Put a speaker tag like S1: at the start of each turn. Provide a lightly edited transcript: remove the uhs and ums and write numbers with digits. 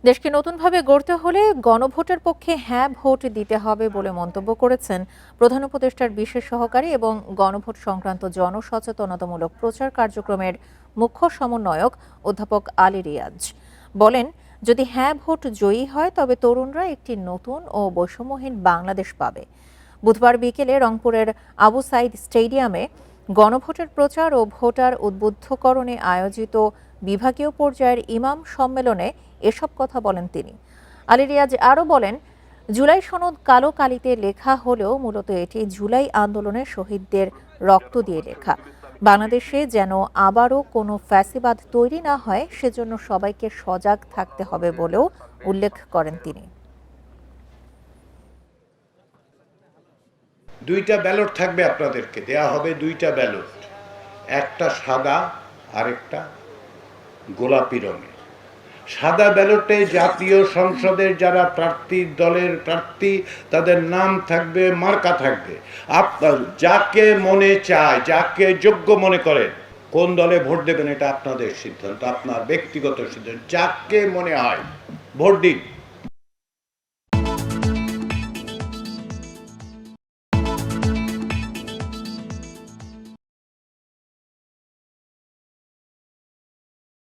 S1: দেশকে নতুনভাবে গড়তে হলে গণভোটের পক্ষে হ্যাঁ ভোট দিতে হবে বলে মন্তব্য করেছেন প্রধান উপদেষ্টার বিশেষ সহকারী এবং গণভোট সংক্রান্ত জনসচেতনতামূলক প্রচার কার্যক্রমের মুখ্য সমন্বয়ক অধ্যাপক আলী রিয়াজ। বলেন, যদি হ্যাঁ ভোট জয়ী হয় তবে তরুণরা একটি নতুন ও বৈষম্যহীন বাংলাদেশ পাবে। বুধবার বিকেলে রংপুরের আবু সাইদ স্টেডিয়ামে গণভোটের প্রচার ও ভোটার উদ্বুদ্ধকরণে আয়োজিত বিভাগীয় পর্যায়ের ইমাম সম্মেলনে এসব কথা বলেন তিনি। আলী রিয়াজ আরও বলেন, জুলাই সনদ কালো কালিতে লেখা হলেও মূলত এটি জুলাই আন্দোলনের শহীদদের রক্ত দিয়ে লেখা। বাংলাদেশে যেন আবারও কোনো ফ্যাসিবাদ তৈরি না হয় সেজন্য সবাইকে সজাগ থাকতে হবে বলেও উল্লেখ করেন তিনি।
S2: দুইটা ব্যালট থাকবে, আপনাদেরকে দেয়া হবে দুইটা ব্যালট, একটা সাদা আরেকটা গোলাপি রঙের। সাদা ব্যালটে জাতীয় সংসদের যারা প্রার্থী, দলের প্রার্থী, তাদের নাম থাকবে, মার্কা থাকবে। আপনার যাকে মনে চায়, যাকে যোগ্য মনে করেন, কোন দলে ভোট দেবেন এটা আপনাদের সিদ্ধান্ত, আপনার ব্যক্তিগত সিদ্ধান্ত। যাকে মনে হয় ভোট দিন।